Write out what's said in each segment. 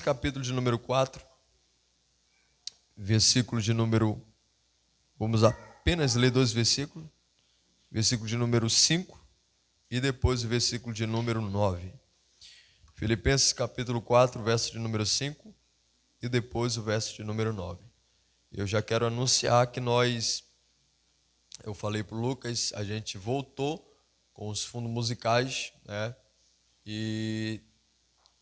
Capítulo de número 4, versículo de número... Vamos apenas ler 2 versículos. Versículo de número 5 e depois o versículo de número 9. Filipenses capítulo 4, verso de número 5 e depois o verso de número 9. Eu já quero anunciar que eu falei para o Lucas, a gente voltou com os fundos musicais, né? E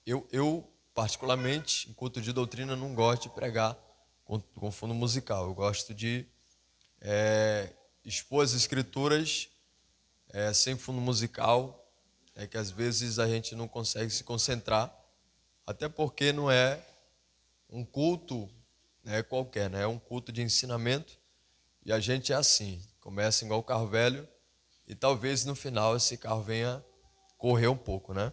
eu particularmente, em culto de doutrina, não gosto de pregar com fundo musical. Eu gosto de expor as escrituras sem fundo musical, que às vezes a gente não consegue se concentrar, até porque não é um culto qualquer, né? É um culto de ensinamento e a gente é assim, começa igual o carro velho e talvez no final esse carro venha correr um pouco, né?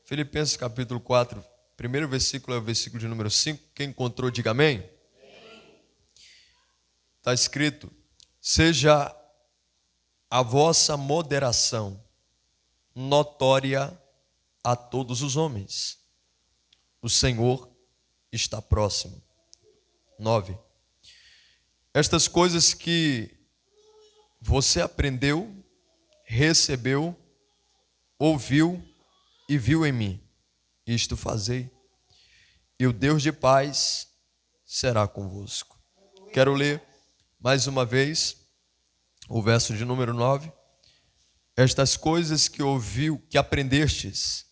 Filipenses capítulo 4, primeiro versículo é o versículo de número 5. Quem encontrou, diga amém. Está escrito: seja a vossa moderação notória a todos os homens. O Senhor está próximo. 9. Estas coisas que você aprendeu, recebeu, ouviu e viu em mim, isto fazei, e o Deus de paz será convosco. Quero ler mais uma vez o verso de número 9. Estas coisas que ouviu, que aprendestes,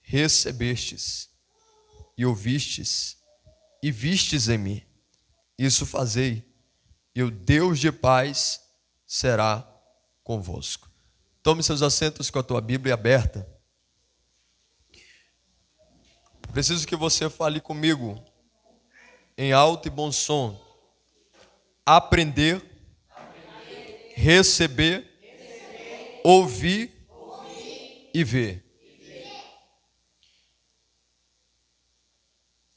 recebestes e ouvistes e vistes em mim, isso fazei, e o Deus de paz será convosco. Tome seus assentos com a tua Bíblia aberta. Preciso que você fale comigo em alto e bom som. Aprender, receber, ouvir e ver.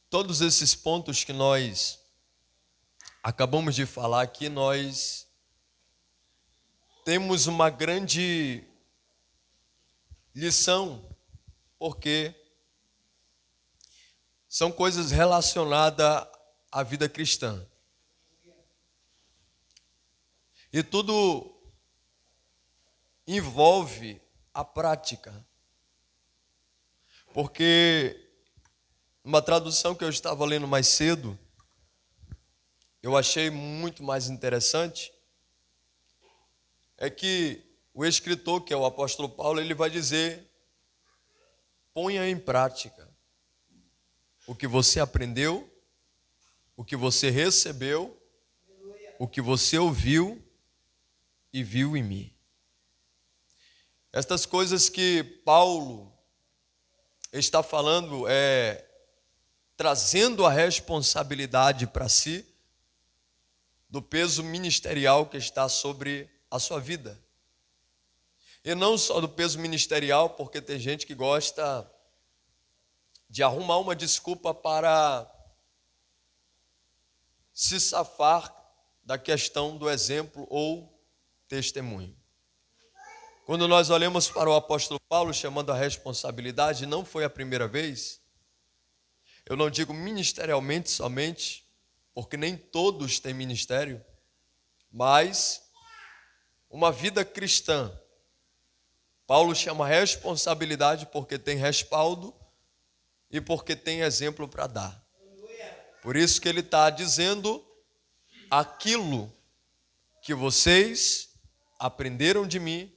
Todos esses pontos que nós acabamos de falar aqui, nós temos uma grande lição, porque são coisas relacionadas à vida cristã. E tudo envolve a prática. Porque uma tradução que eu estava lendo mais cedo, eu achei muito mais interessante, é que o escritor, que é o apóstolo Paulo, ele vai dizer: ponha em prática o que você aprendeu, o que você recebeu, o que você ouviu e viu em mim. Estas coisas que Paulo está falando trazendo a responsabilidade para si do peso ministerial que está sobre a sua vida. E não só do peso ministerial, porque tem gente que gosta de arrumar uma desculpa para se safar da questão do exemplo ou testemunho. Quando nós olhamos para o apóstolo Paulo chamando a responsabilidade, não foi a primeira vez. Eu não digo ministerialmente somente, porque nem todos têm ministério, mas uma vida cristã. Paulo chama responsabilidade porque tem respaldo e porque tem exemplo para dar. Por isso que ele está dizendo: aquilo que vocês aprenderam de mim,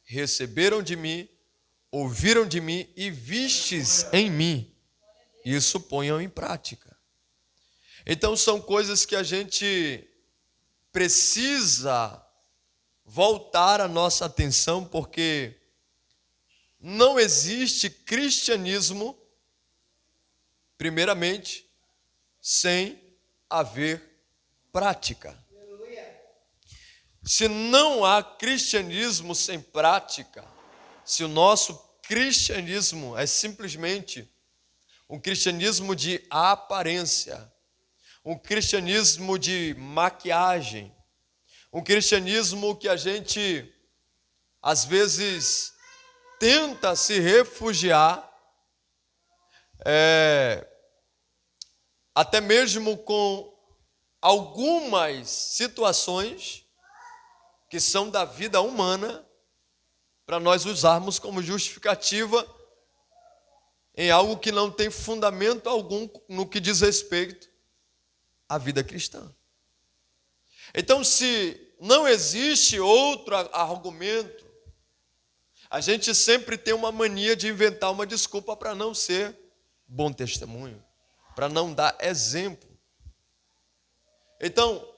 receberam de mim, ouviram de mim e vistes em mim, isso ponham em prática. Então são coisas que a gente precisa voltar a nossa atenção, porque não existe cristianismo, primeiramente, sem haver prática. Se não há cristianismo sem prática, se o nosso cristianismo é simplesmente um cristianismo de aparência, um cristianismo de maquiagem, um cristianismo que a gente, às vezes, tenta se refugiar até mesmo com algumas situações que são da vida humana, para nós usarmos como justificativa em algo que não tem fundamento algum no que diz respeito à vida cristã. Então, se não existe outro argumento, a gente sempre tem uma mania de inventar uma desculpa para não ser bom testemunho, para não dar exemplo. Então,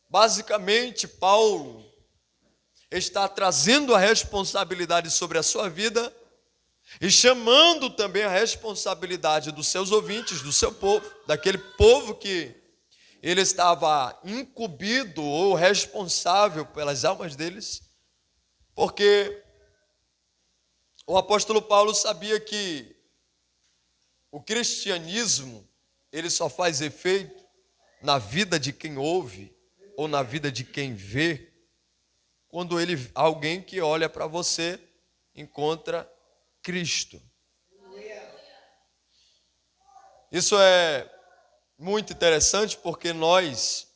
basicamente, Paulo está trazendo a responsabilidade sobre a sua vida e chamando também a responsabilidade dos seus ouvintes, do seu povo, daquele povo que ele estava incumbido ou responsável pelas almas deles, porque o apóstolo Paulo sabia que o cristianismo, ele só faz efeito na vida de quem ouve ou na vida de quem vê, quando alguém que olha para você encontra Cristo. Isso é muito interessante porque nós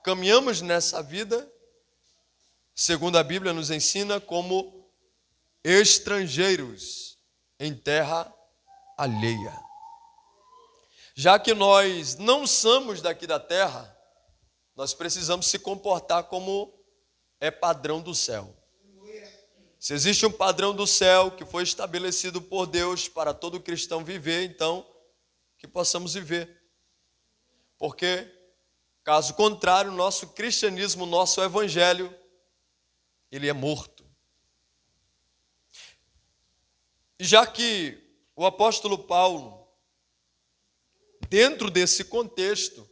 caminhamos nessa vida, segundo a Bíblia nos ensina, como estrangeiros em terra alheia. Já que nós não somos daqui da terra, nós precisamos se comportar como é padrão do céu. Se existe um padrão do céu que foi estabelecido por Deus para todo cristão viver, então que possamos viver. Porque, caso contrário, nosso cristianismo, nosso evangelho, ele é morto. E já que o apóstolo Paulo, dentro desse contexto,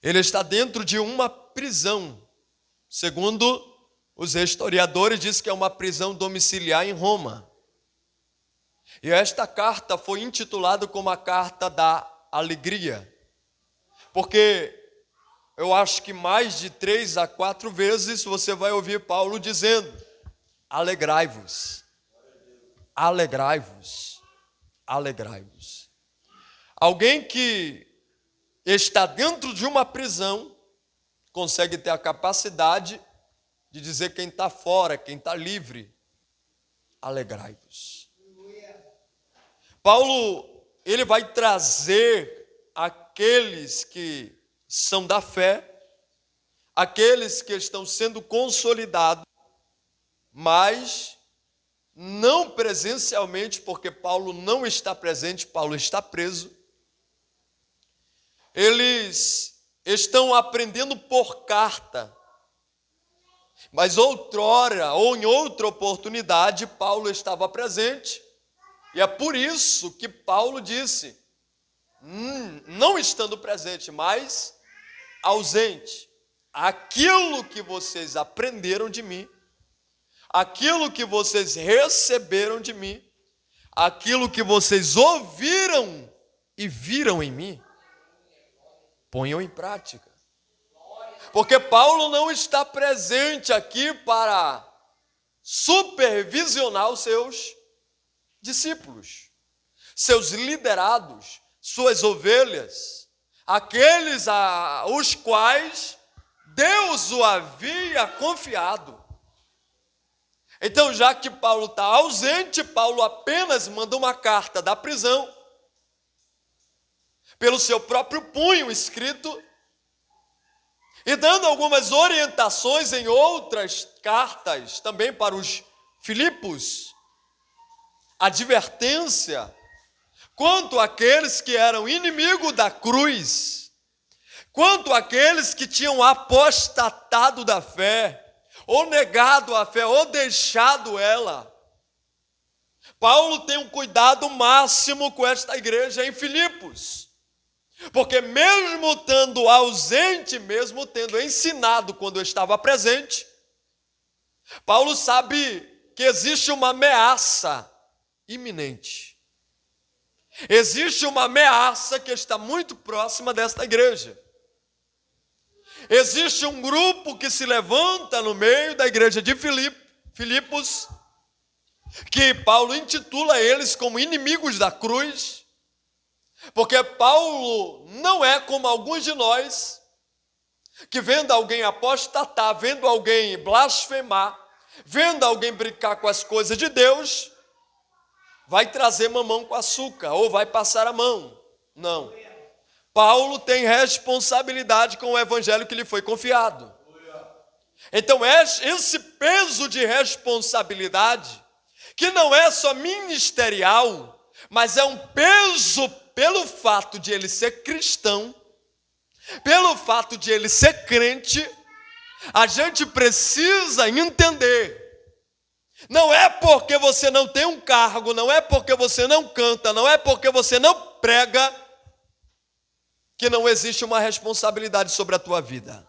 ele está dentro de uma prisão, segundo os historiadores, diz que é uma prisão domiciliar em Roma. E esta carta foi intitulada como a carta da alegria, porque eu acho que mais de 3 a 4 vezes você vai ouvir Paulo dizendo: alegrai-vos, alegrai-vos, alegrai-vos. Alguém que está dentro de uma prisão consegue ter a capacidade de dizer quem está fora, quem está livre: alegrai-vos. Paulo, ele vai trazer aqueles que são da fé, aqueles que estão sendo consolidados, mas não presencialmente, porque Paulo não está presente, Paulo está preso. Eles estão aprendendo por carta, mas outrora, ou em outra oportunidade, Paulo estava presente, e é por isso que Paulo disse, não estando presente, mas ausente: aquilo que vocês aprenderam de mim, aquilo que vocês receberam de mim, aquilo que vocês ouviram e viram em mim, ponham em prática. Porque Paulo não está presente aqui para supervisionar os seus discípulos, seus liderados, suas ovelhas, aqueles aos quais Deus o havia confiado. Então, já que Paulo está ausente, Paulo apenas manda uma carta da prisão, pelo seu próprio punho escrito, e dando algumas orientações em outras cartas, também para os Filipos, advertência quanto àqueles que eram inimigos da cruz, quanto àqueles que tinham apostatado da fé, ou negado a fé, ou deixado ela. Paulo tem um cuidado máximo com esta igreja em Filipos, porque mesmo estando ausente, mesmo tendo ensinado quando estava presente, Paulo sabe que existe uma ameaça iminente. Existe uma ameaça que está muito próxima desta igreja. Existe um grupo que se levanta no meio da igreja de Filipos, que Paulo intitula eles como inimigos da cruz, porque Paulo não é como alguns de nós, que vendo alguém apostatar, vendo alguém blasfemar, vendo alguém brincar com as coisas de Deus, vai trazer mamão com açúcar, ou vai passar a mão. Não. Paulo tem responsabilidade com o evangelho que lhe foi confiado. Então, esse peso de responsabilidade, que não é só ministerial, mas é um peso pelo fato de ele ser cristão, pelo fato de ele ser crente, a gente precisa entender. Não é porque você não tem um cargo, não é porque você não canta, não é porque você não prega, que não existe uma responsabilidade sobre a tua vida.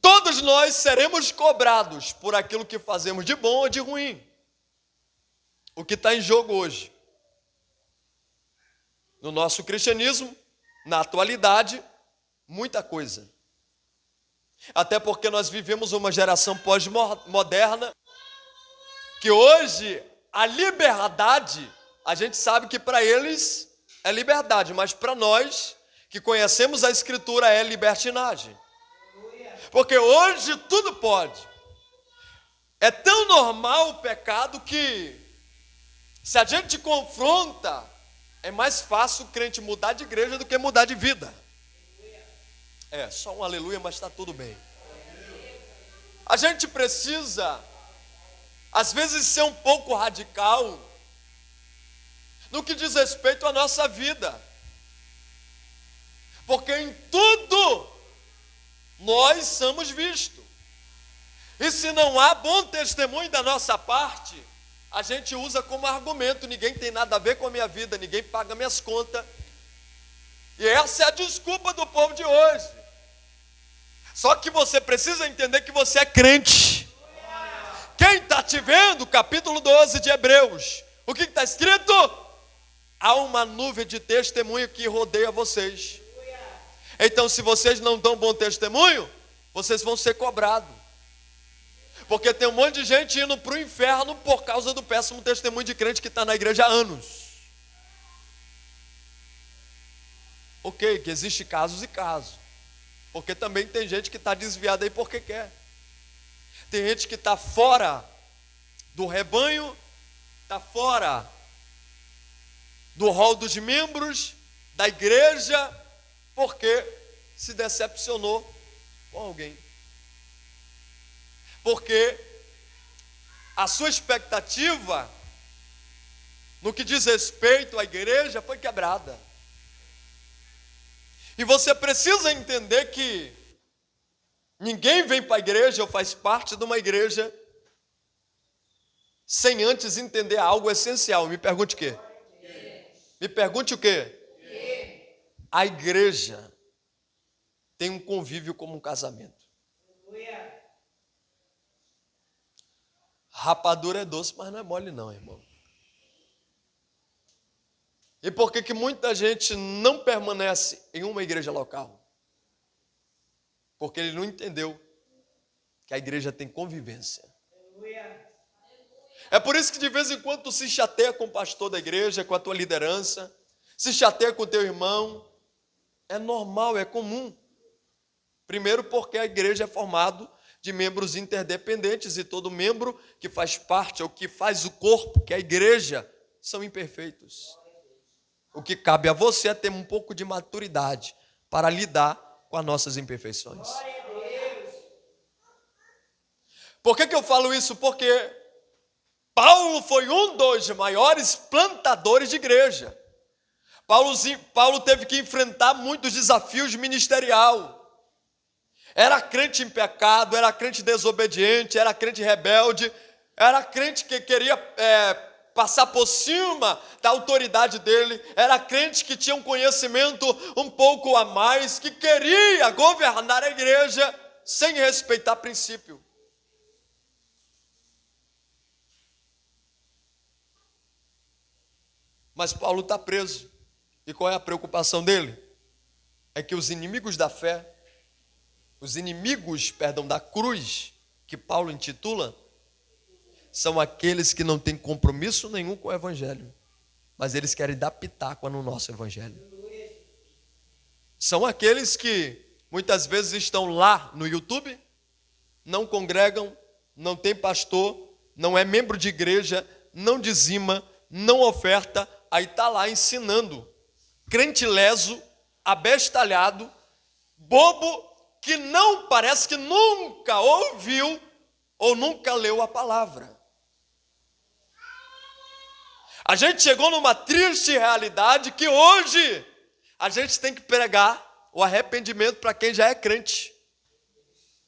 Todos nós seremos cobrados por aquilo que fazemos de bom ou de ruim. O que está em jogo hoje, no nosso cristianismo, na atualidade, muita coisa. Até porque nós vivemos uma geração pós-moderna, que hoje a liberdade, a gente sabe que para eles é liberdade, mas para nós, que conhecemos a Escritura, é libertinagem. Porque hoje tudo pode. É tão normal o pecado que, se a gente confronta, é mais fácil o crente mudar de igreja do que mudar de vida. É, só um aleluia, mas está tudo bem. A gente precisa, às vezes, ser um pouco radical no que diz respeito à nossa vida. Porque em tudo nós somos vistos. E se não há bom testemunho da nossa parte, a gente usa como argumento: ninguém tem nada a ver com a minha vida, ninguém paga minhas contas. E essa é a desculpa do povo de hoje. Só que você precisa entender que você é crente. Quem está te vendo, capítulo 12 de Hebreus, o que está escrito? Há uma nuvem de testemunho que rodeia vocês. Então, se vocês não dão bom testemunho, vocês vão ser cobrados. Porque tem um monte de gente indo para o inferno por causa do péssimo testemunho de crente que está na igreja há anos. Ok, que existe casos e casos. Porque também tem gente que está desviada aí porque quer. Tem gente que está fora do rebanho, está fora do rol dos membros da igreja, porque se decepcionou com alguém. Porque a sua expectativa no que diz respeito à igreja foi quebrada. E você precisa entender que ninguém vem para a igreja ou faz parte de uma igreja sem antes entender algo essencial. Me pergunte o quê? Me pergunte o quê? A igreja tem um convívio como um casamento. Rapadura é doce, mas não é mole não, irmão. E por que muita gente não permanece em uma igreja local? Porque ele não entendeu que a igreja tem convivência. É por isso que de vez em quando tu se chateia com o pastor da igreja, com a tua liderança, se chateia com o teu irmão. É normal, é comum. Primeiro porque a igreja é formada de membros interdependentes e todo membro que faz parte ou que faz o corpo, que é a igreja, são imperfeitos. O que cabe a você é ter um pouco de maturidade para lidar com as nossas imperfeições. Por que eu falo isso? Porque Paulo foi um dos maiores plantadores de igreja. Paulo teve que enfrentar muitos desafios ministeriais. Era crente em pecado, era crente desobediente, era crente rebelde, era crente que queria passar por cima da autoridade dele, era crente que tinha um conhecimento um pouco a mais, que queria governar a igreja sem respeitar princípio. Mas Paulo está preso. E qual é a preocupação dele? É que os inimigos da fé, os inimigos, da cruz, que Paulo intitula, são aqueles que não têm compromisso nenhum com o evangelho, mas eles querem dar pitaco no nosso evangelho. São aqueles que muitas vezes estão lá no YouTube, não congregam, não tem pastor, não é membro de igreja, não dizima, não oferta, aí está lá ensinando, crente leso, abestalhado, bobo, que não parece que nunca ouviu ou nunca leu a palavra. A gente chegou numa triste realidade que hoje a gente tem que pregar o arrependimento para quem já é crente.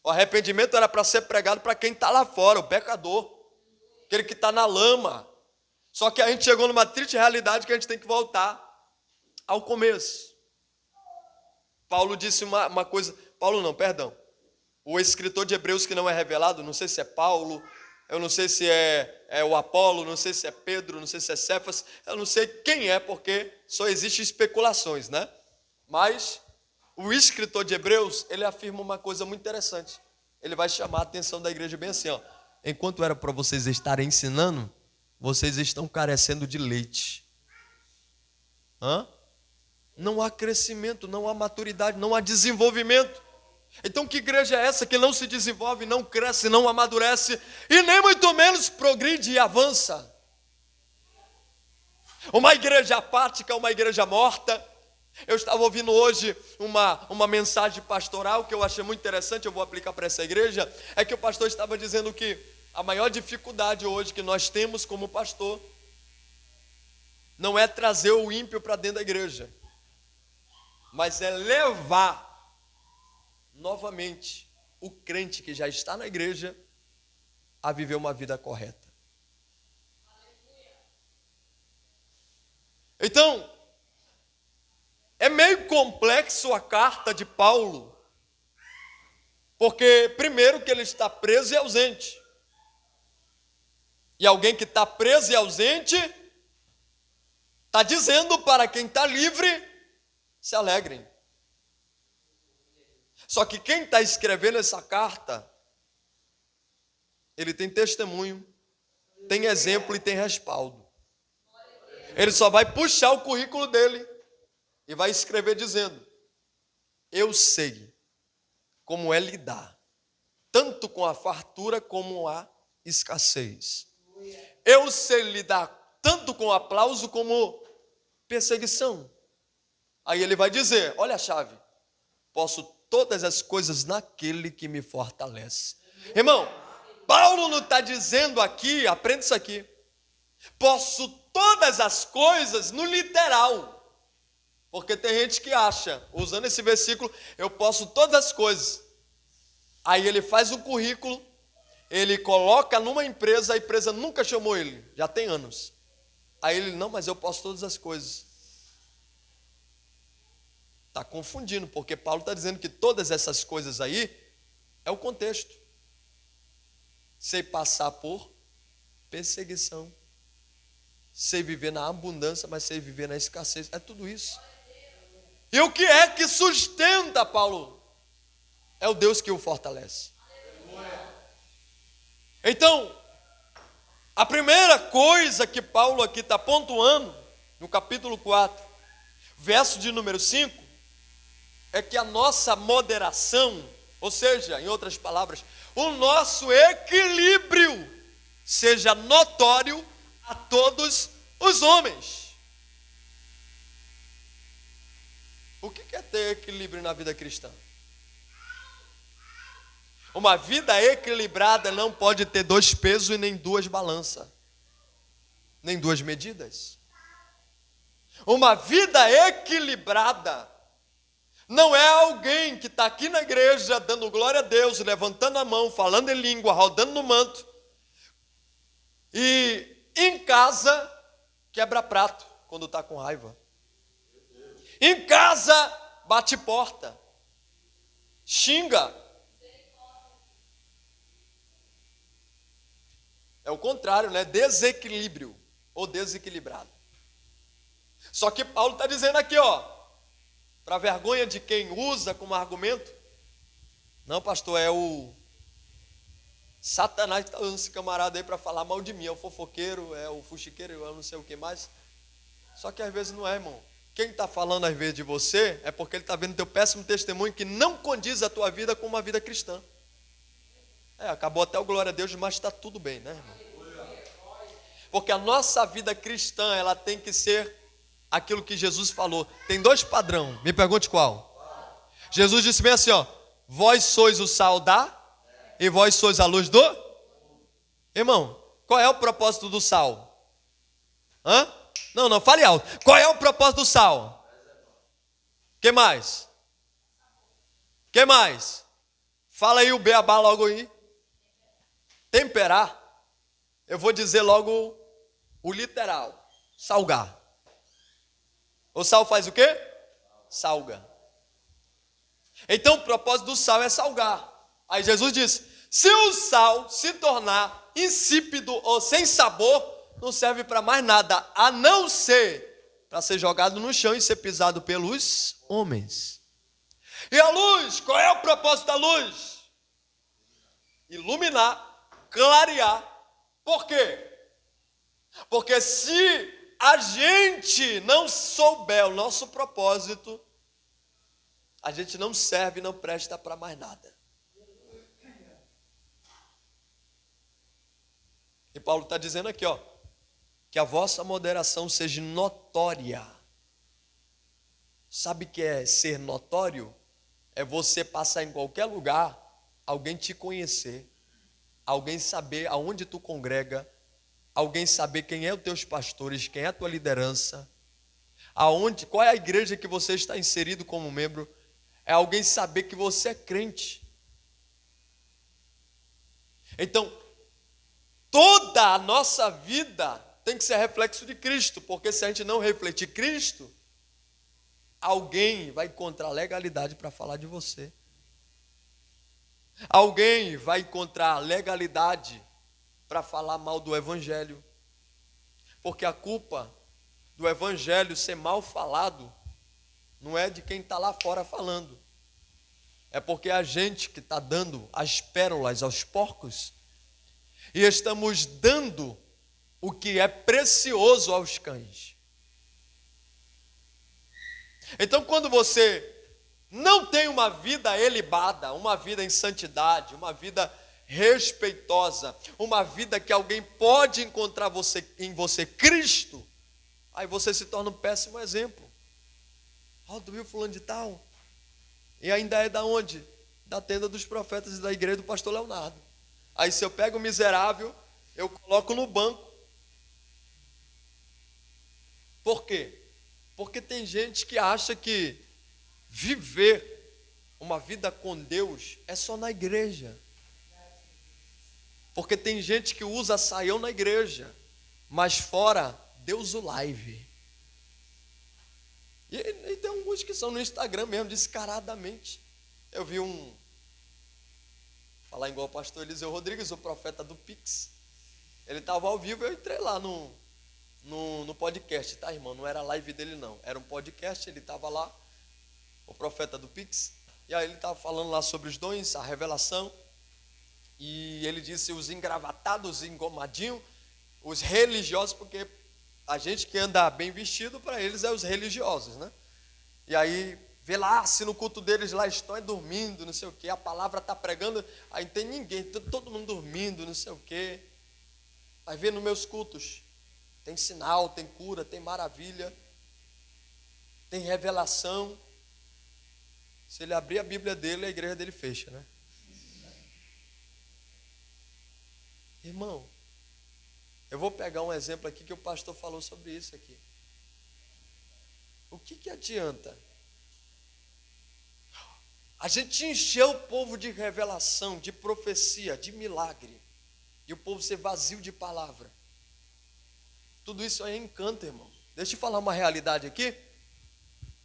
O arrependimento era para ser pregado para quem está lá fora, o pecador, aquele que está na lama. Só que a gente chegou numa triste realidade que a gente tem que voltar ao começo. Paulo disse uma coisa, Paulo não, perdão. O escritor de Hebreus que não é revelado, não sei se é Paulo, eu não sei se é o Apolo, não sei se é Pedro, não sei se é Cefas, eu não sei quem é, porque só existem especulações, né? Mas o escritor de Hebreus, ele afirma uma coisa muito interessante. Ele vai chamar a atenção da igreja bem assim, ó. Enquanto era para vocês estarem ensinando, vocês estão carecendo de leite. Não há crescimento, não há maturidade, não há desenvolvimento. Então que igreja é essa que não se desenvolve, não cresce, não amadurece e nem muito menos progride e avança? Uma igreja apática, uma igreja morta. Eu estava ouvindo hoje uma mensagem pastoral que eu achei muito interessante, eu vou aplicar para essa igreja, é que o pastor estava dizendo que a maior dificuldade hoje que nós temos como pastor não é trazer o ímpio para dentro da igreja, mas é levar novamente o crente que já está na igreja a viver uma vida correta. Então, é meio complexo a carta de Paulo, porque primeiro que ele está preso e ausente. E alguém que está preso e ausente está dizendo para quem está livre, se alegrem. Só que quem está escrevendo essa carta, ele tem testemunho, tem exemplo e tem respaldo. Ele só vai puxar o currículo dele e vai escrever dizendo: eu sei como é lidar, tanto com a fartura como a escassez. Eu sei lidar tanto com aplauso como perseguição. Aí ele vai dizer, olha a chave, posso todas as coisas naquele que me fortalece. Irmão, Paulo não está dizendo aqui, aprenda isso aqui, posso todas as coisas no literal. Porque tem gente que acha, usando esse versículo, eu posso todas as coisas. Aí ele faz um currículo, ele coloca numa empresa, a empresa nunca chamou ele, já tem anos. Aí ele, não, mas eu posso todas as coisas. Está confundindo, porque Paulo está dizendo que todas essas coisas aí é o contexto. Sei passar por perseguição, sei viver na abundância, mas sei viver na escassez, é tudo isso. E o que é que sustenta Paulo? É o Deus que o fortalece. Então, a primeira coisa que Paulo aqui está pontuando, no capítulo 4, verso de número 5, é que a nossa moderação, ou seja, em outras palavras, o nosso equilíbrio seja notório a todos os homens. O que é ter equilíbrio na vida cristã? Uma vida equilibrada não pode ter dois pesos e nem duas balanças, nem duas medidas. Uma vida equilibrada não é alguém que está aqui na igreja dando glória a Deus, levantando a mão, falando em língua, rodando no manto, e em casa quebra prato quando está com raiva. Em casa bate porta, xinga. É o contrário, né? Desequilíbrio ou desequilibrado. Só que Paulo está dizendo aqui, ó, para vergonha de quem usa como argumento, não, pastor, é o Satanás está usando esse camarada aí para falar mal de mim. É o fofoqueiro, é o fuxiqueiro, eu não sei o que mais. Só que às vezes não é, irmão. Quem está falando às vezes de você é porque ele está vendo teu péssimo testemunho que não condiz a tua vida com uma vida cristã. Acabou até o glória a Deus, mas está tudo bem, né, irmão? Porque a nossa vida cristã, ela tem que ser aquilo que Jesus falou. Tem 2 padrões, me pergunte qual. Jesus disse bem assim, ó: vós sois o sal e vós sois a luz do... Irmão, qual é o propósito do sal? Não, fale alto. Qual é o propósito do sal? Que mais? Que mais? Fala aí o beabá logo aí. Temperar. Eu vou dizer logo o literal. Salgar. O sal faz o quê? Salga. Então o propósito do sal é salgar. Aí Jesus disse: se o sal se tornar insípido ou sem sabor, não serve para mais nada, a não ser para ser jogado no chão e ser pisado pelos homens. E a luz, qual é o propósito da luz? Iluminar, clarear. Por quê? Porque se a gente não souber o nosso propósito, a gente não serve e não presta para mais nada. E Paulo está dizendo aqui, ó, que a vossa moderação seja notória. Sabe o que é ser notório? É você passar em qualquer lugar, alguém te conhecer, alguém saber aonde tu congrega, alguém saber quem é os teus pastores, quem é a tua liderança, qual é a igreja que você está inserido como membro, é alguém saber que você é crente. Então, toda a nossa vida tem que ser reflexo de Cristo, porque se a gente não refletir Cristo, alguém vai encontrar legalidade para falar de você. Alguém vai encontrar legalidade para falar mal do Evangelho. Porque a culpa do Evangelho ser mal falado não é de quem está lá fora falando. É porque a gente que está dando as pérolas aos porcos e estamos dando o que é precioso aos cães. Então, quando você não tem uma vida elibada, uma vida em santidade, uma vida respeitosa, uma vida que alguém pode encontrar em você Cristo, aí você se torna um péssimo exemplo. Tu viu fulano de tal? E ainda é da onde? Da tenda dos profetas e da igreja do pastor Leonardo. Aí se eu pego o miserável, eu coloco no banco. Por quê? Porque tem gente que acha que viver uma vida com Deus é só na igreja. Porque tem gente que usa saião na igreja, mas fora, Deus o live. E tem alguns que são no Instagram mesmo, descaradamente. Eu vi falar igual o pastor Eliseu Rodrigues, o profeta do Pix. Ele estava ao vivo, eu entrei lá no podcast, tá, irmão? Não era live dele, não. Era um podcast, ele estava lá, o profeta do Pix. E aí ele estava falando lá sobre os dons, a revelação. E ele disse os engravatados, engomadinhos, os religiosos, porque a gente que anda bem vestido, para eles é os religiosos, né? E aí, vê lá, se no culto deles lá estão dormindo, não sei o quê, a palavra está pregando, aí não tem ninguém, todo mundo dormindo, não sei o quê. Vai ver nos meus cultos, tem sinal, tem cura, tem maravilha, tem revelação. Se ele abrir a Bíblia dele, a igreja dele fecha, né? Irmão, eu vou pegar um exemplo aqui que o pastor falou sobre isso aqui. O que adianta a gente encher o povo de revelação, de profecia, de milagre, e o povo ser vazio de palavra? Tudo isso aí é encanto, irmão. Deixa eu falar uma realidade aqui.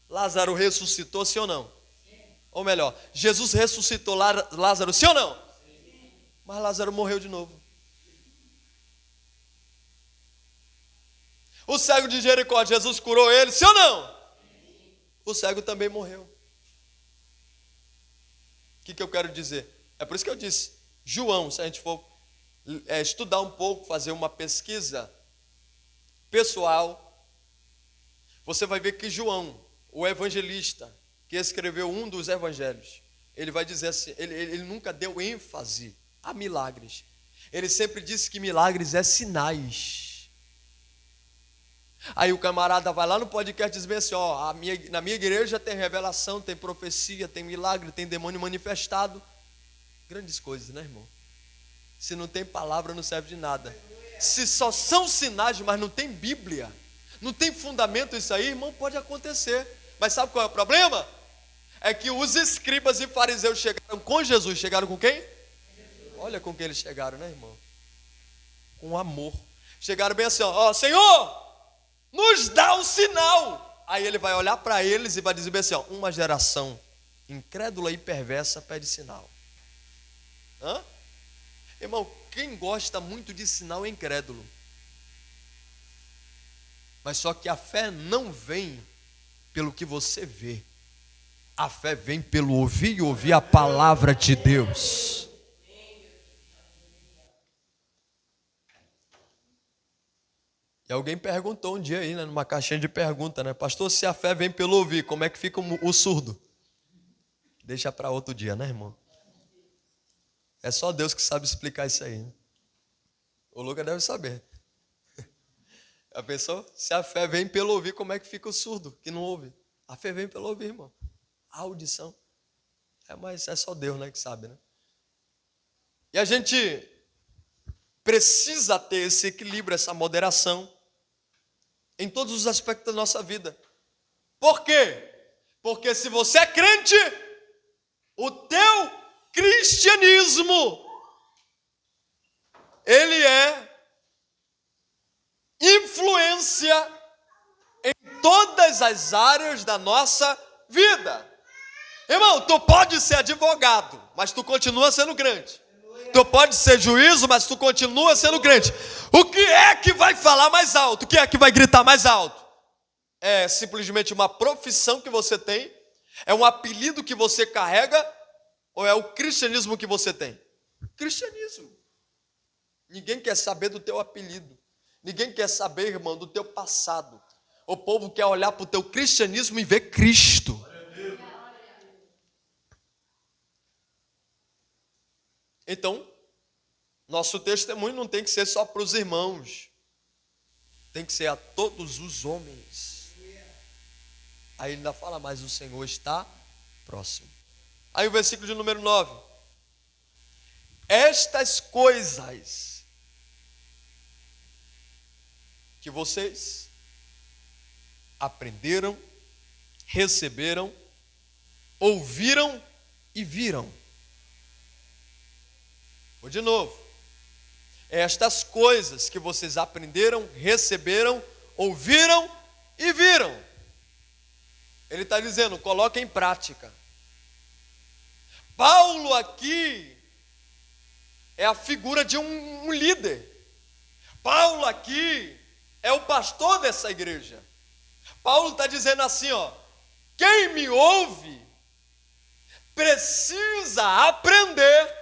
Lázaro ressuscitou, sim ou não? Sim. Ou melhor, Jesus ressuscitou Lázaro, sim ou não? Sim. Mas Lázaro morreu de novo. O cego de Jericó, Jesus curou ele, sim ou não? Sim. O cego também morreu. O que eu quero dizer? É por isso que eu disse, João, se a gente for estudar um pouco, fazer uma pesquisa pessoal, você vai ver que João, o evangelista, que escreveu um dos evangelhos, ele vai dizer assim, ele nunca deu ênfase a milagres. Ele sempre disse que milagres é sinais. Aí o camarada vai lá no podcast e diz bem assim, ó, na minha igreja tem revelação, tem profecia, tem milagre, tem demônio manifestado. Grandes coisas, né, irmão? Se não tem palavra, não serve de nada. Se só são sinais, mas não tem Bíblia, não tem fundamento isso aí, irmão, pode acontecer. Mas sabe qual é o problema? É que os escribas e fariseus chegaram com Jesus. Chegaram com quem? Olha com quem eles chegaram, né, irmão? Com amor. Chegaram bem assim, ó, Senhor, nos dá um sinal. Aí ele vai olhar para eles e vai dizer bem assim, ó, uma geração incrédula e perversa pede sinal. Hã? Irmão, quem gosta muito de sinal é incrédulo. Mas só que a fé não vem pelo que você vê. A fé vem pelo ouvir e ouvir a palavra de Deus. E alguém perguntou um dia aí, né, numa caixinha de pergunta, né? Pastor, se a fé vem pelo ouvir, como é que fica o surdo? Deixa para outro dia, né, irmão? É só Deus que sabe explicar isso aí, né? O Lucas deve saber. Já pensou? Se a fé vem pelo ouvir, como é que fica o surdo que não ouve? A fé vem pelo ouvir, irmão. A audição. Mas é só Deus, né, que sabe, né? E a gente precisa ter esse equilíbrio, essa moderação em todos os aspectos da nossa vida. Por quê? Porque se você é crente, o teu cristianismo, ele é influência em todas as áreas da nossa vida. Irmão, tu pode ser advogado, mas tu continua sendo crente. Tu pode ser juízo, mas tu continua sendo crente. O que é que vai falar mais alto? O que é que vai gritar mais alto? É simplesmente uma profissão que você tem? É um apelido que você carrega? Ou é o cristianismo que você tem? Cristianismo. Ninguém quer saber do teu apelido. Ninguém quer saber, irmão, do teu passado. O povo quer olhar para o teu cristianismo e ver Cristo. Então, nosso testemunho não tem que ser só para os irmãos. Tem que ser a todos os homens. Aí ele ainda fala, mas o Senhor está próximo. Aí o versículo de número 9. Estas coisas que vocês aprenderam, receberam, ouviram e viram. Vou de novo. Estas coisas que vocês aprenderam, receberam, ouviram e viram. Ele está dizendo, coloca em prática. Paulo aqui é a figura de um líder. Paulo aqui é o pastor dessa igreja. Paulo está dizendo assim, ó, quem me ouve precisa aprender,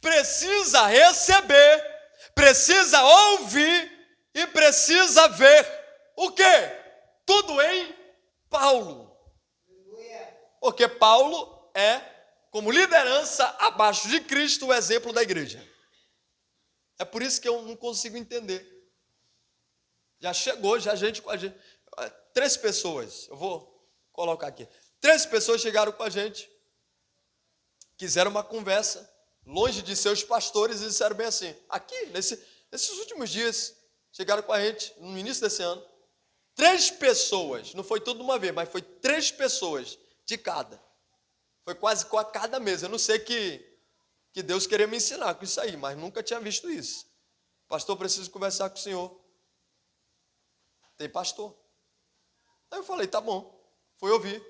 precisa receber, precisa ouvir e precisa ver. O quê? Tudo em Paulo. Porque Paulo é, como liderança abaixo de Cristo, o exemplo da igreja. É por isso que eu não consigo entender. Já chegou, já gente com a gente. 3 pessoas, eu vou colocar aqui. 3 pessoas chegaram com a gente, quiseram uma conversa, longe de seus pastores, e disseram bem assim, aqui, nesses últimos dias, chegaram com a gente, no início desse ano, 3 pessoas, não foi tudo de uma vez, mas foi 3 pessoas de cada. Foi quase com a cada mesa. Eu não sei que Deus queria me ensinar com isso aí, mas nunca tinha visto isso. Pastor, preciso conversar com o senhor. Tem pastor. Aí eu falei, tá bom. Fui ouvir.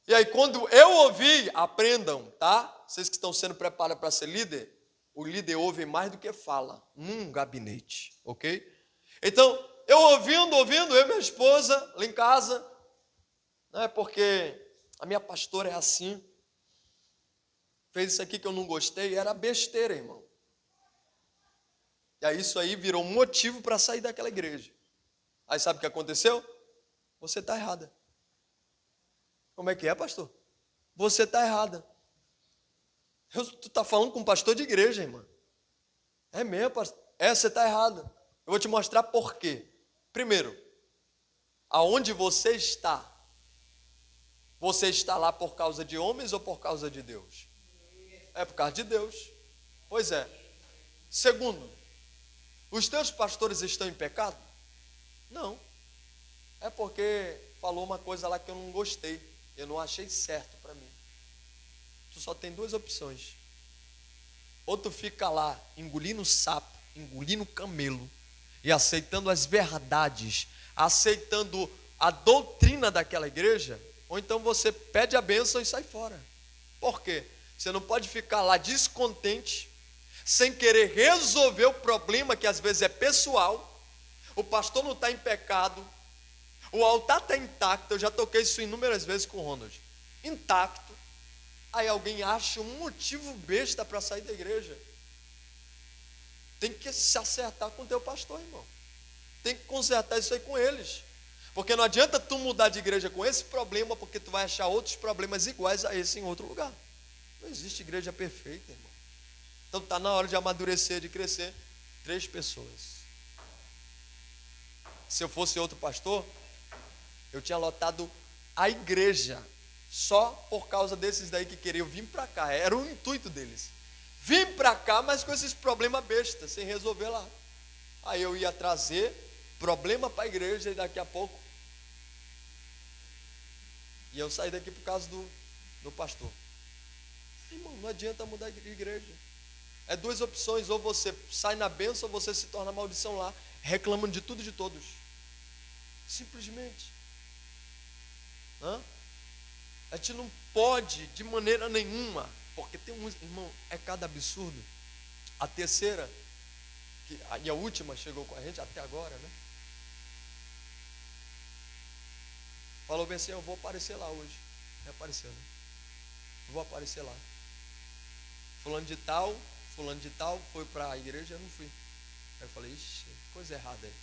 E aí quando eu ouvi, aprendam, tá? Vocês que estão sendo preparados para ser líder, o líder ouve mais do que fala. Num gabinete, ok? Então, eu ouvindo, eu e minha esposa, lá em casa, né, porque a minha pastora é assim, fez isso aqui que eu não gostei, era besteira, irmão. E aí isso aí virou um motivo para sair daquela igreja. Aí sabe o que aconteceu? Você está errada. Como é que é, pastor? Você está errada. Tu está falando com um pastor de igreja, irmã. É mesmo, pastor? Você está errada. Eu vou te mostrar por quê. Primeiro, aonde você está lá por causa de homens ou por causa de Deus? É por causa de Deus. Pois é. Segundo, os teus pastores estão em pecado? Não. É porque falou uma coisa lá que eu não gostei. Eu não achei certo para mim. Tu só tem duas opções. Ou tu fica lá engolindo sapo, engolindo camelo e aceitando as verdades, aceitando a doutrina daquela igreja, ou então você pede a bênção e sai fora. Por quê? Você não pode ficar lá descontente, sem querer resolver o problema que às vezes é pessoal. O pastor não está em pecado, o altar está intacto. Eu já toquei isso inúmeras vezes com o Ronald. Intacto. Aí alguém acha um motivo besta para sair da igreja. Tem que se acertar com o teu pastor, irmão. Tem que consertar isso aí com eles. Porque não adianta tu mudar de igreja com esse problema, porque tu vai achar outros problemas iguais a esse em outro lugar. Não existe igreja perfeita, irmão. Então está na hora de amadurecer, de crescer. 3 pessoas. Se eu fosse outro pastor, eu tinha lotado a igreja só por causa desses daí que queriam vir para cá. Era o intuito deles. Vim para cá, mas com esses problemas bestas, sem resolver lá. Aí eu ia trazer problema para a igreja e daqui a pouco e eu saí daqui por causa do pastor. Irmão, não adianta mudar de igreja. É 2 opções: ou você sai na bênção, ou você se torna maldição lá, reclamando de tudo e de todos. Simplesmente. A gente não pode de maneira nenhuma, porque tem um, irmão, é cada absurdo. A terceira, e a última chegou com a gente até agora, né? Falou bem assim: eu vou aparecer lá hoje. Não apareceu, né? Eu vou aparecer lá. Fulano de tal foi para a igreja, eu não fui. Aí eu falei: ixi, coisa errada aí.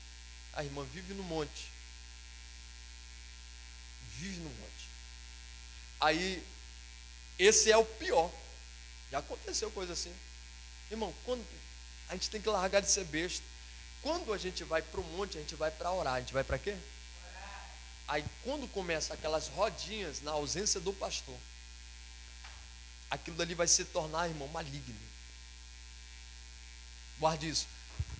A irmã vive no monte. Vive no monte. Aí, esse é o pior. Já aconteceu coisa assim. Irmão, quando a gente tem que largar de ser besta. Quando a gente vai para o monte, a gente vai para orar. A gente vai para quê? Aí quando começa aquelas rodinhas na ausência do pastor, aquilo dali vai se tornar, irmão, maligno. Guarde isso.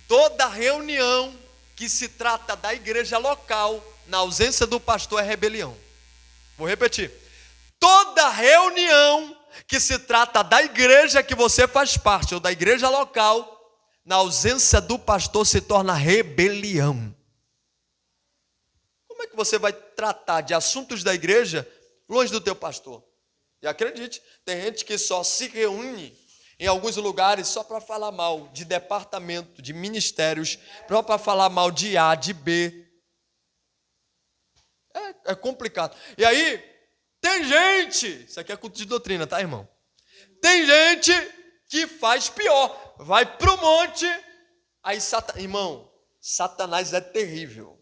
Toda reunião que se trata da igreja local, na ausência do pastor, é rebelião. Vou repetir. Toda reunião que se trata da igreja que você faz parte, ou da igreja local, na ausência do pastor, se torna rebelião. Como é que você vai tratar de assuntos da igreja longe do teu pastor? E acredite, tem gente que só se reúne em alguns lugares só para falar mal de departamento, de ministérios, para falar mal de A, de B. É complicado. E aí, tem gente, isso aqui é culto de doutrina, tá, irmão? Tem gente que faz pior, vai para o monte, aí, irmão, Satanás é terrível.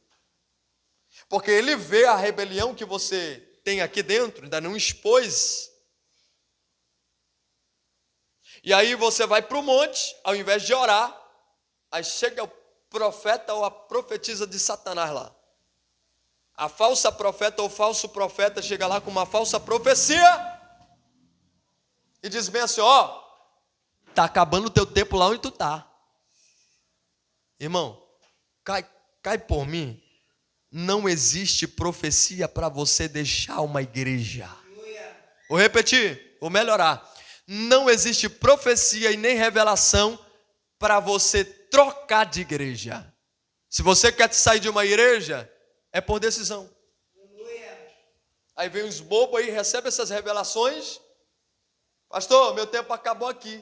Porque ele vê a rebelião que você tem aqui dentro, ainda não expôs. E aí você vai para o monte, ao invés de orar, aí chega o profeta ou a profetisa de Satanás lá. A falsa profeta ou falso profeta chega lá com uma falsa profecia e diz bem assim: ó, tá acabando o teu tempo lá onde tu tá. Irmão, cai por mim. Não existe profecia para você deixar uma igreja. Vou repetir, vou melhorar. Não existe profecia e nem revelação para você trocar de igreja. Se você quer sair de uma igreja, é por decisão. Aí vem uns bobos aí, recebe essas revelações. Pastor, meu tempo acabou aqui.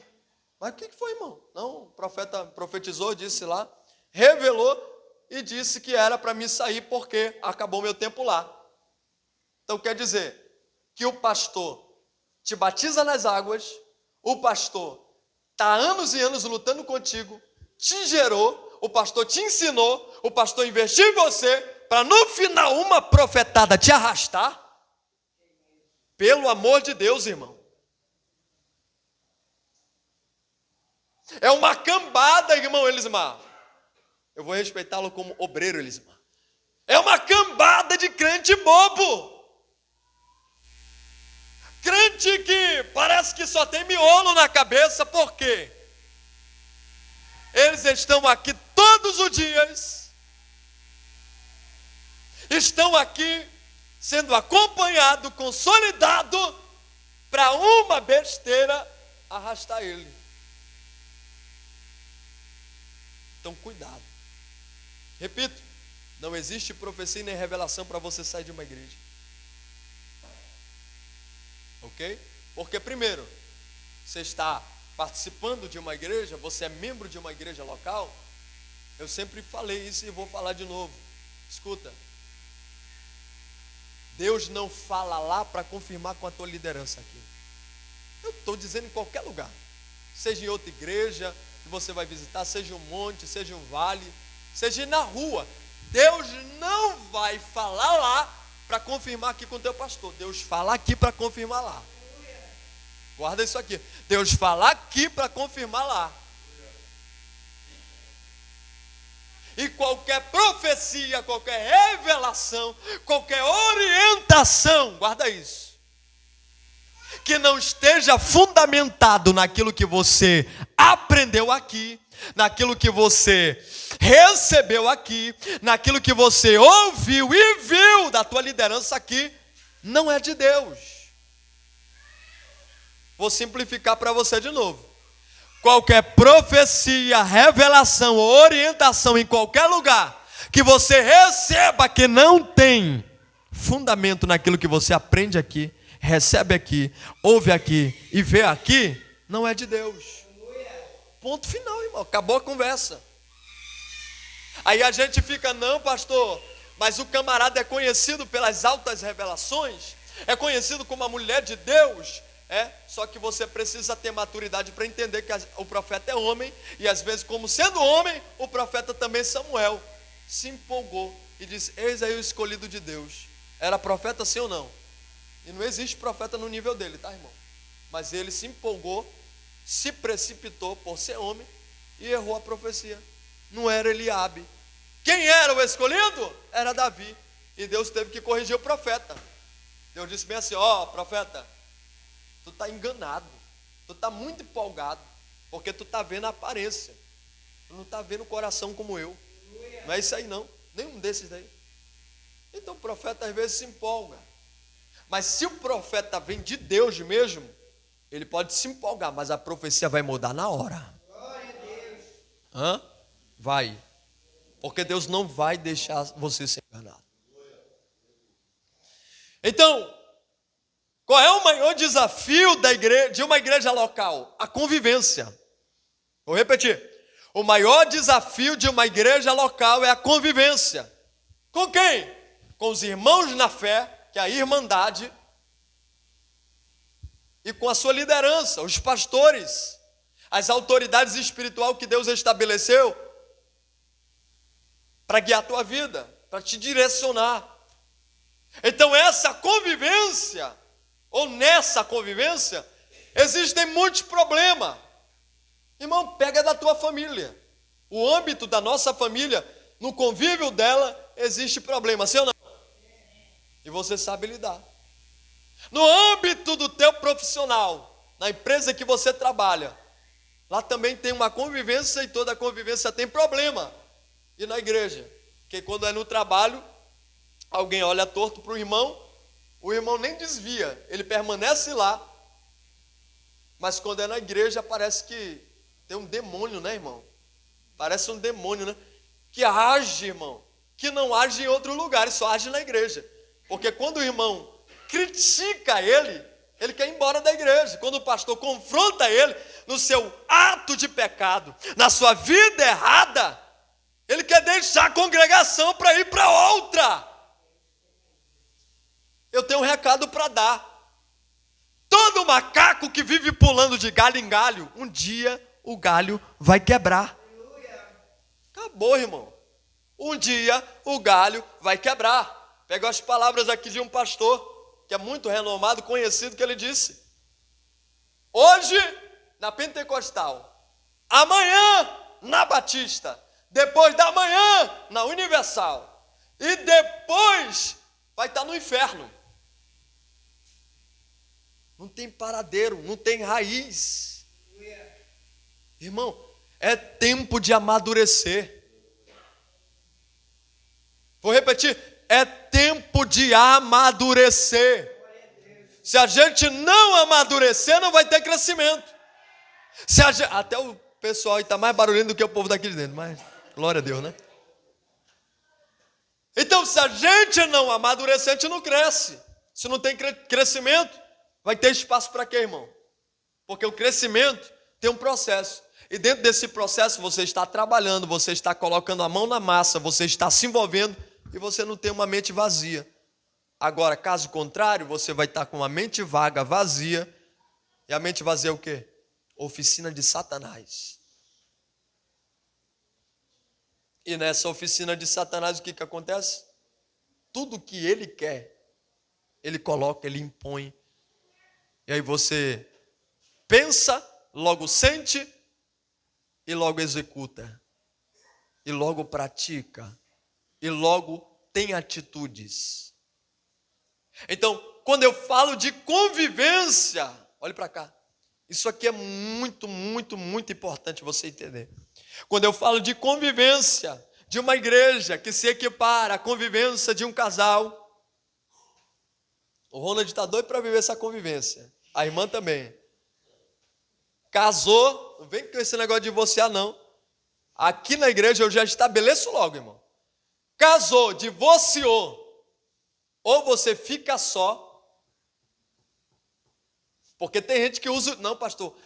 Mas o que foi, irmão? Não, o profeta profetizou, disse lá, revelou e disse que era para mim sair porque acabou meu tempo lá. Então quer dizer que o pastor te batiza nas águas, o pastor está há anos e anos lutando contigo, te gerou, o pastor te ensinou, o pastor investiu em você, para no final uma profetada te arrastar? Pelo amor de Deus, irmão. É uma cambada, irmão Elismar. Eu vou respeitá-lo como obreiro, Elismar. É uma cambada de crente bobo. Crente que parece que só tem miolo na cabeça, por quê? Eles estão aqui todos os dias, estão aqui sendo acompanhado, consolidado, para uma besteira arrastar ele. Então cuidado. Repito, não existe profecia nem revelação para você sair de uma igreja. Ok? Porque primeiro, você está participando de uma igreja, você é membro de uma igreja local. Eu sempre falei isso e vou falar de novo. Escuta, Deus não fala lá para confirmar com a tua liderança aqui. Eu estou dizendo em qualquer lugar, seja em outra igreja que você vai visitar, seja um monte, seja um vale, seja na rua. Deus não vai falar lá para confirmar aqui com o teu pastor. Deus fala aqui para confirmar lá. Guarda isso aqui. Deus fala aqui para confirmar lá. E qualquer profecia, qualquer revelação, qualquer orientação, guarda isso, que não esteja fundamentado naquilo que você aprendeu aqui, naquilo que você recebeu aqui, naquilo que você ouviu e viu da tua liderança aqui, não é de Deus. Vou simplificar para você de novo. Qualquer profecia, revelação ou orientação em qualquer lugar que você receba que não tem fundamento naquilo que você aprende aqui, recebe aqui, ouve aqui e vê aqui, não é de Deus. Ponto final, irmão. Acabou a conversa. Aí a gente fica, não, pastor, mas o camarada é conhecido pelas altas revelações, é conhecido como a mulher de Deus. Só que você precisa ter maturidade para entender que o profeta é homem, e às vezes, como sendo homem, o profeta também, Samuel, se empolgou e disse: eis aí o escolhido de Deus. Era profeta sim ou não? E não existe profeta no nível dele, tá, irmão? Mas ele se empolgou, se precipitou por ser homem e errou a profecia. Não era Eliabe. Quem era o escolhido? Era Davi. E Deus teve que corrigir o profeta. Deus disse bem assim: ó, profeta, tu está enganado, tu está muito empolgado, porque tu está vendo a aparência, tu não está vendo o coração como eu. Não é isso aí não, nenhum desses daí. Então o profeta às vezes se empolga, mas se o profeta vem de Deus mesmo, ele pode se empolgar, mas a profecia vai mudar na hora. Vai, porque Deus não vai deixar você ser enganado. Então, qual é o maior desafio de uma igreja local? A convivência. Vou repetir. O maior desafio de uma igreja local é a convivência. Com quem? Com os irmãos na fé, que é a irmandade, e com a sua liderança, os pastores, as autoridades espirituais que Deus estabeleceu para guiar a tua vida, para te direcionar. Então essa convivência, ou nessa convivência, existem muitos problemas. Irmão, pega da tua família. O âmbito da nossa família, no convívio dela, existe problema, sim ou não? E você sabe lidar. No âmbito do teu profissional, na empresa que você trabalha, lá também tem uma convivência e toda convivência tem problema. E na igreja, porque quando é no trabalho, alguém olha torto para o irmão nem desvia, ele permanece lá. Mas quando é na igreja, parece que tem um demônio, né, irmão? Parece um demônio, né? Que age, irmão, que não age em outro lugar, ele só age na igreja. Porque quando o irmão critica ele quer ir embora da igreja. Quando o pastor confronta ele no seu ato de pecado, na sua vida errada, ele quer deixar a congregação para ir para outra. Eu tenho um recado para dar. Todo macaco que vive pulando de galho em galho, um dia o galho vai quebrar. Acabou, irmão. Um dia o galho vai quebrar. Pego as palavras aqui de um pastor, que é muito renomado, conhecido, que ele disse: hoje, na Pentecostal, amanhã, na Batista, depois da manhã, na Universal, e depois vai estar no inferno. Não tem paradeiro, não tem raiz. Irmão, é tempo de amadurecer. Vou repetir, é tempo de amadurecer. Se a gente não amadurecer, não vai ter crescimento. Até o pessoal aí está mais barulhento do que o povo daqui de dentro, mas glória a Deus, né? Então, se a gente não amadurecer, a gente não cresce. Se não tem crescimento, vai ter espaço para quê, irmão? Porque o crescimento tem um processo. E dentro desse processo você está trabalhando, você está colocando a mão na massa, você está se envolvendo e você não tem uma mente vazia. Agora, caso contrário, você vai estar com uma mente vaga, vazia. E a mente vazia é o quê? Oficina de Satanás. E nessa oficina de Satanás, o que acontece? Tudo que ele quer, ele coloca, ele impõe. E aí você pensa, logo sente e logo executa. E logo pratica. E logo tem atitudes. Então, quando eu falo de convivência, olhe para cá. Isso aqui é muito, muito, muito importante você entender. Quando eu falo de convivência de uma igreja que se equipara à convivência de um casal, o Ronald está doido para viver essa convivência. A irmã também. Casou, não vem com esse negócio de divorciar, não. Aqui na igreja eu já estabeleço logo, irmão. Casou, divorciou, ou você fica só. Porque tem gente que usa... Não, pastor,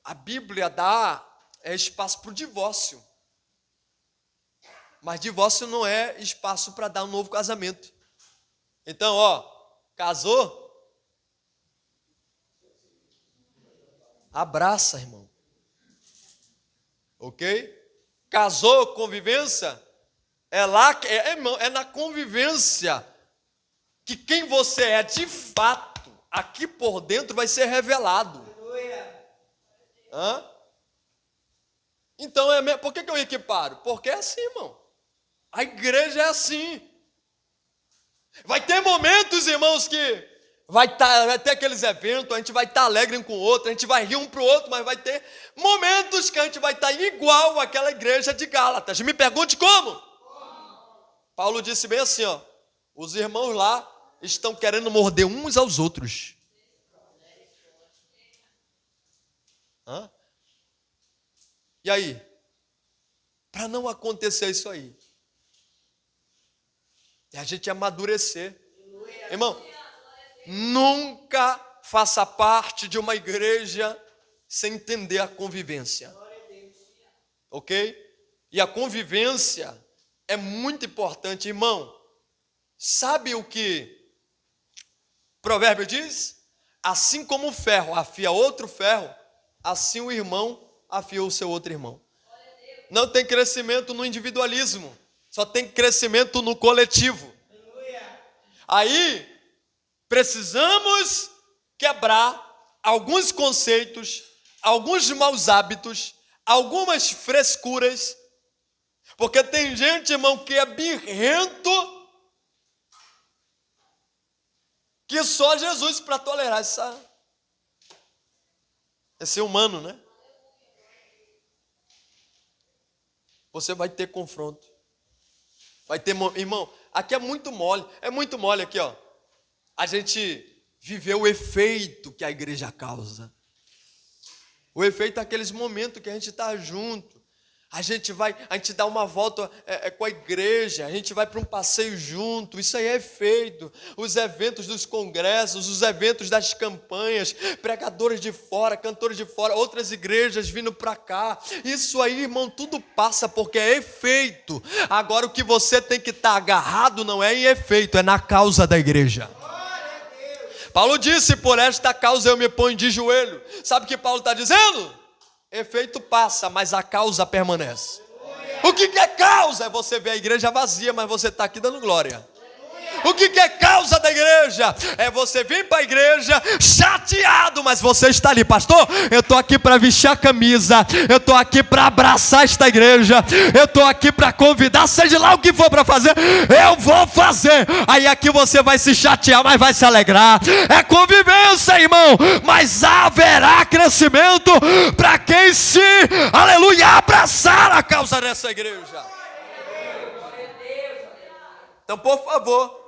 a Bíblia dá espaço para o divórcio. Mas divórcio não é espaço para dar um novo casamento. Então, casou? Abraça, irmão. Ok? Casou, convivência? É lá, irmão, é na convivência que quem você é de fato, aqui por dentro, vai ser revelado. Hã? Então, por que eu equiparo? Porque é assim, irmão. A igreja é assim. Vai ter momentos, irmãos, que vai ter aqueles eventos, a gente vai estar alegre um com o outro, a gente vai rir um para o outro, mas vai ter momentos que a gente vai estar igual àquela igreja de Gálatas. Me pergunte como? Paulo disse bem assim, os irmãos lá estão querendo morder uns aos outros. Hã? E aí? Para não acontecer isso aí, é a gente amadurecer. Irmão, nunca faça parte de uma igreja sem entender a convivência. Ok? E a convivência é muito importante, irmão. Sabe o que o provérbio diz? Assim como o ferro afia outro ferro, assim o irmão afia o seu outro irmão. Não tem crescimento no individualismo, só tem crescimento no coletivo. Aí, precisamos quebrar alguns conceitos, alguns maus hábitos, algumas frescuras, porque tem gente, irmão, que é birrento, que só Jesus para tolerar esse humano, né? Você vai ter confronto. Vai ter, irmão, aqui é muito mole aqui, A gente viveu o efeito que a igreja causa. O efeito é aqueles momentos que a gente está junto. A gente dá uma volta com a igreja, a gente vai para um passeio junto, isso aí é efeito. Os eventos dos congressos, os eventos das campanhas, pregadores de fora, cantores de fora, outras igrejas vindo para cá. Isso aí, irmão, tudo passa porque é efeito. Agora o que você tem que estar agarrado não é em efeito, é na causa da igreja. Paulo disse, por esta causa eu me ponho de joelho. Sabe o que Paulo está dizendo? Efeito passa, mas a causa permanece. O que é causa? É você ver a igreja vazia, mas você está aqui dando glória. O que é causa da igreja? É você vir para a igreja chateado, mas você está ali, pastor, eu estou aqui para vestir a camisa, eu estou aqui para abraçar esta igreja, eu estou aqui para convidar, seja lá o que for para fazer, eu vou fazer. Aí aqui você vai se chatear, mas vai se alegrar. É convivência, irmão, mas haverá crescimento para quem se, aleluia, abraçar a causa dessa igreja. Então, por favor,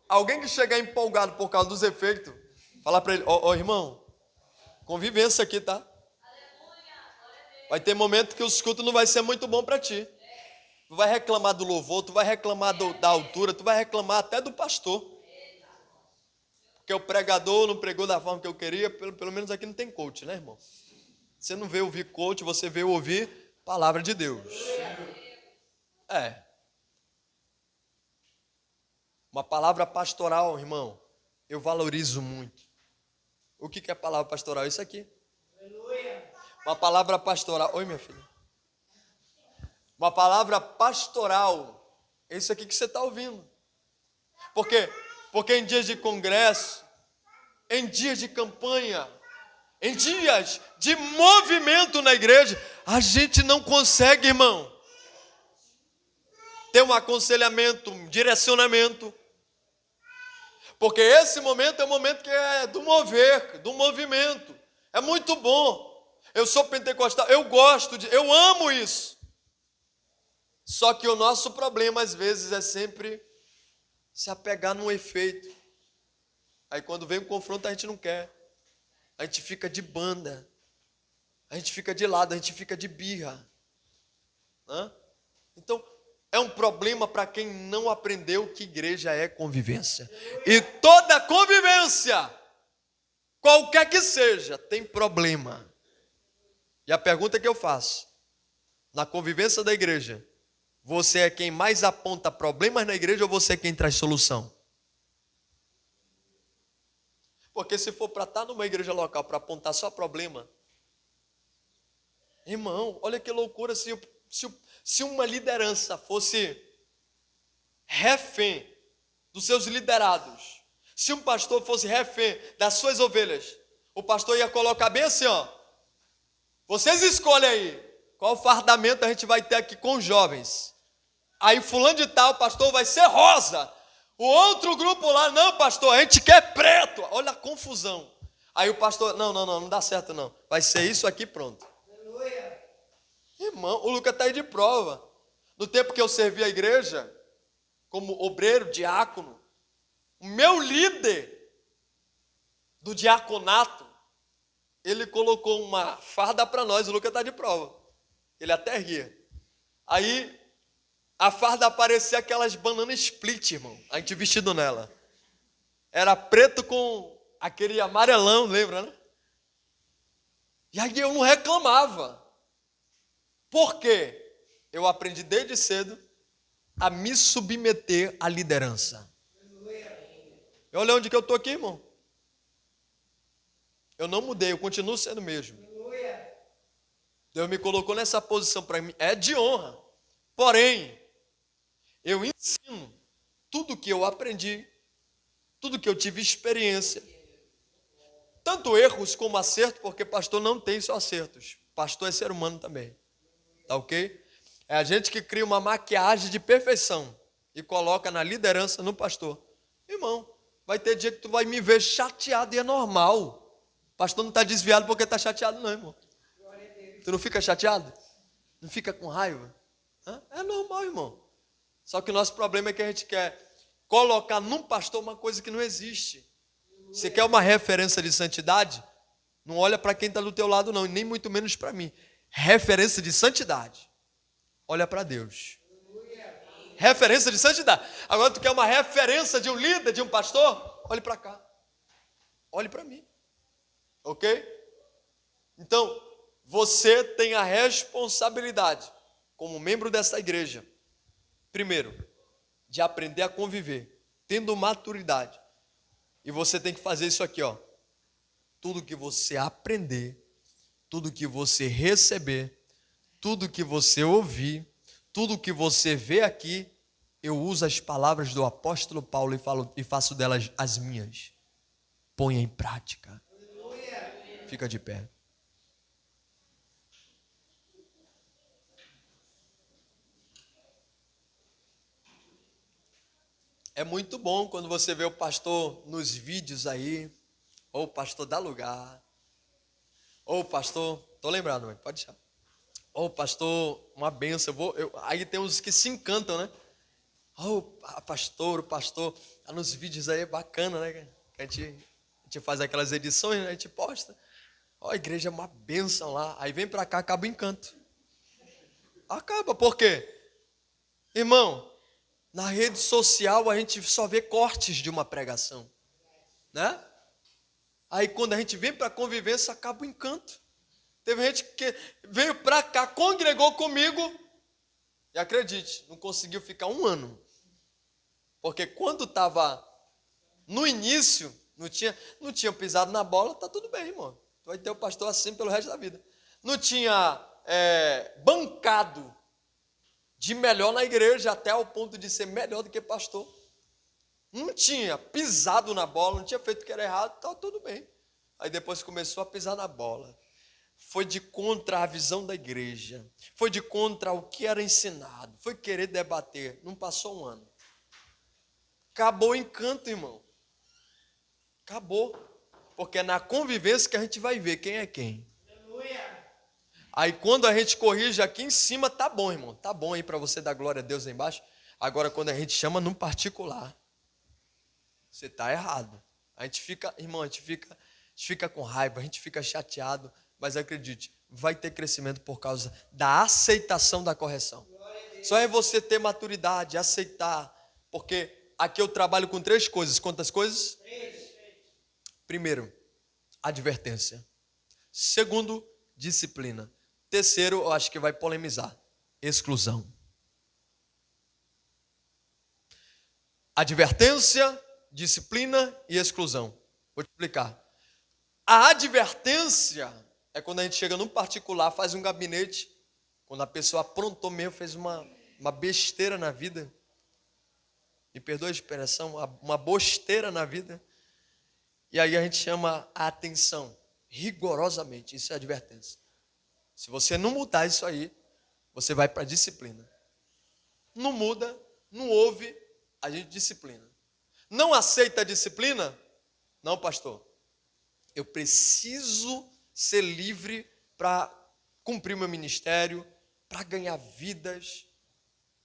alguém que chegar empolgado por causa dos efeitos, fala para ele, ó irmão, convivência aqui, tá? Vai ter momento que o escuto não vai ser muito bom para ti. Tu vai reclamar do louvor, tu vai reclamar da altura, tu vai reclamar até do pastor. Porque o pregador não pregou da forma que eu queria, pelo menos aqui não tem coach, né, irmão? Você não veio ouvir coach, você veio ouvir palavra de Deus. Uma palavra pastoral, irmão, eu valorizo muito. O que é palavra pastoral? Isso aqui. Aleluia. Uma palavra pastoral. Oi, minha filha. Uma palavra pastoral. É isso aqui que você está ouvindo. Por quê? Porque em dias de congresso, em dias de campanha, em dias de movimento na igreja, a gente não consegue, irmão, ter um aconselhamento, um direcionamento. Porque esse momento é um momento que é do mover, do movimento. É muito bom. Eu sou pentecostal, eu amo isso. Só que o nosso problema às vezes é sempre se apegar num efeito. Aí quando vem o confronto a gente não quer. A gente fica de banda. A gente fica de lado, a gente fica de birra. Então, é um problema para quem não aprendeu que igreja é convivência. E toda convivência, qualquer que seja, tem problema. E a pergunta que eu faço, na convivência da igreja, você é quem mais aponta problemas na igreja ou você é quem traz solução? Porque se for para estar numa igreja local para apontar só problema, irmão, olha que loucura se uma liderança fosse refém dos seus liderados, se um pastor fosse refém das suas ovelhas, o pastor ia colocar bem assim, ó, vocês escolhem aí, qual fardamento a gente vai ter aqui com os jovens. Aí fulano de tal, pastor, vai ser rosa. O outro grupo lá, não pastor, a gente quer preto. Olha a confusão. Aí o pastor, não dá certo não. Vai ser isso aqui, pronto. Aleluia. Irmão, o Lucas está aí de prova. No tempo que eu servi a igreja, como obreiro, diácono, o meu líder do diaconato, ele colocou uma farda para nós, o Lucas está de prova. Ele até ria. Aí, a farda parecia aquelas bananas split, irmão. A gente vestido nela. Era preto com aquele amarelão, lembra, né? E aí eu não reclamava. Por quê? Eu aprendi desde cedo a me submeter à liderança. E olha onde que eu estou aqui, irmão. Eu não mudei, eu continuo sendo o mesmo. Deus me colocou nessa posição para mim. É de honra. Porém, eu ensino tudo que eu aprendi, tudo que eu tive experiência. Tanto erros como acertos, porque pastor não tem só acertos. Pastor é ser humano também. Tá ok? É a gente que cria uma maquiagem de perfeição e coloca na liderança no pastor. Irmão, vai ter dia que tu vai me ver chateado e é normal. Pastor não está desviado porque está chateado não, irmão. Tu não fica chateado? Não fica com raiva? É normal, irmão. Só que o nosso problema é que a gente quer colocar num pastor uma coisa que não existe. Você quer uma referência de santidade? Não olha para quem está do teu lado não, e nem muito menos para mim. Referência de santidade. Olha para Deus. Referência de santidade. Agora tu quer uma referência de um líder, de um pastor? Olhe para cá. Olhe para mim. Ok? Então, você tem a responsabilidade, como membro dessa igreja, primeiro, de aprender a conviver, tendo maturidade. E você tem que fazer isso aqui, ó. Tudo que você aprender, tudo que você receber, tudo que você ouvir, Tudo que você vê aqui, eu uso as palavras do apóstolo Paulo e faço delas as minhas. Ponha em prática. Fica de pé. É muito bom quando você vê o pastor nos vídeos aí, ou o pastor dá lugar, ou o pastor, tô lembrado, mas pode deixar. Ou o pastor, uma benção, aí tem uns que se encantam, né? Oh, o pastor, tá nos vídeos aí, é bacana, né? A gente faz aquelas edições, né? A gente posta. Ó, a igreja é uma bênção lá. Aí vem pra cá, acaba o encanto. Acaba, por quê? Irmão, na rede social a gente só vê cortes de uma pregação, né? Aí quando a gente vem pra convivência, acaba o encanto. Teve gente que veio pra cá, congregou comigo, e acredite, não conseguiu ficar um ano. Porque quando estava no início, não tinha pisado na bola, tá tudo bem, irmão. Tu vai ter o pastor assim pelo resto da vida. Não tinha bancado de melhor na igreja, até ao ponto de ser melhor do que pastor. Não tinha pisado na bola, não tinha feito o que era errado, tá tudo bem. Aí depois começou a pisar na bola. Foi de contra a visão da igreja. Foi de contra o que era ensinado. Foi querer debater. Não passou um ano. Acabou o encanto, irmão. Acabou. Porque é na convivência que a gente vai ver quem é quem. Aí quando a gente corrige aqui em cima, tá bom, irmão. Tá bom aí para você dar glória a Deus aí embaixo. Agora quando a gente chama num particular, você tá errado. A gente fica, irmão, a gente fica com raiva, a gente fica chateado. Mas acredite, vai ter crescimento por causa da aceitação da correção. Só é você ter maturidade, aceitar. Porque aqui eu trabalho com 3 coisas. Quantas coisas? 3. Primeiro, advertência. Segundo, disciplina. Terceiro, eu acho que vai polemizar. Exclusão. Advertência, disciplina e exclusão. Vou te explicar. A advertência é quando a gente chega num particular, faz um gabinete, quando a pessoa aprontou mesmo, fez uma besteira na vida. Me perdoe a expressão, uma bosteira na vida. E aí a gente chama a atenção, rigorosamente. Isso é advertência. Se você não mudar isso aí, você vai para a disciplina. Não muda, não ouve, a gente disciplina. Não aceita a disciplina? Não, pastor. Eu preciso ser livre para cumprir o meu ministério, para ganhar vidas,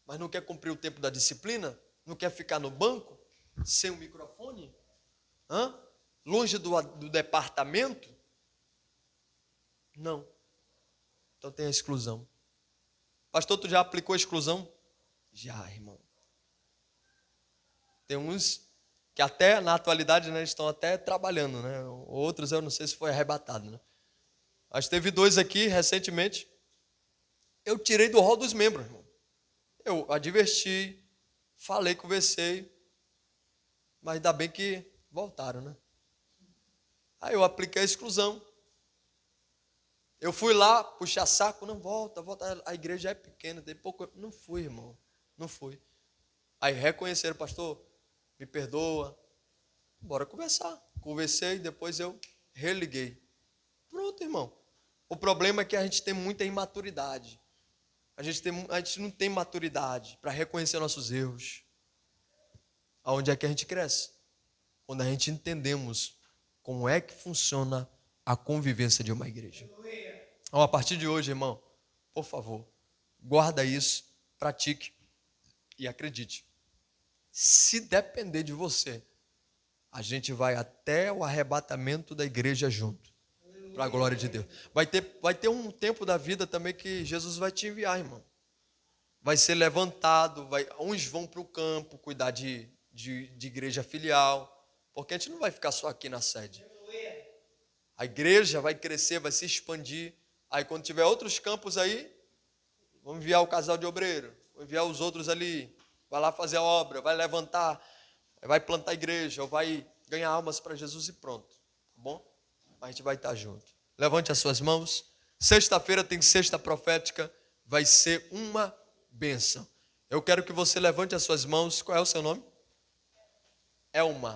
mas não quer cumprir o tempo da disciplina? Não quer ficar no banco, sem o microfone? Longe do departamento? Não. Então tem a exclusão. Pastor, tu já aplicou a exclusão? Já, irmão. Tem uns que até na atualidade, né, estão até trabalhando, né? Outros eu não sei se foi arrebatado, né? Mas teve 2 aqui recentemente. Eu tirei do rol dos membros, irmão. Eu adverti, falei, conversei, mas ainda bem que voltaram, né? Aí eu apliquei a exclusão. Eu fui lá, puxar saco, não, volta, a igreja é pequena, tem pouco. Não fui, irmão, não fui. Aí reconheceram, pastor, me perdoa, bora conversar. Conversei, depois eu religuei. Pronto, irmão. O problema é que a gente tem muita imaturidade. A gente não tem maturidade para reconhecer nossos erros. Aonde é que a gente cresce? Quando a gente entendemos como é que funciona a convivência de uma igreja. Então, a partir de hoje, irmão, por favor, guarda isso, pratique e acredite. Se depender de você, a gente vai até o arrebatamento da igreja junto. Para a glória de Deus. Vai ter um tempo da vida também que Jesus vai te enviar, irmão. Vai ser levantado, uns vão para o campo cuidar de igreja filial, porque a gente não vai ficar só aqui na sede. A igreja vai crescer, vai se expandir. Aí quando tiver outros campos aí, vamos enviar o casal de obreiro, vamos enviar os outros ali, vai lá fazer a obra, vai levantar, vai plantar a igreja, ou vai ganhar almas para Jesus e pronto. Tá bom? A gente vai estar junto. Levante as suas mãos. Sexta-feira tem cesta profética. Vai ser uma bênção. Eu quero que você levante as suas mãos. Qual é o seu nome? Elma.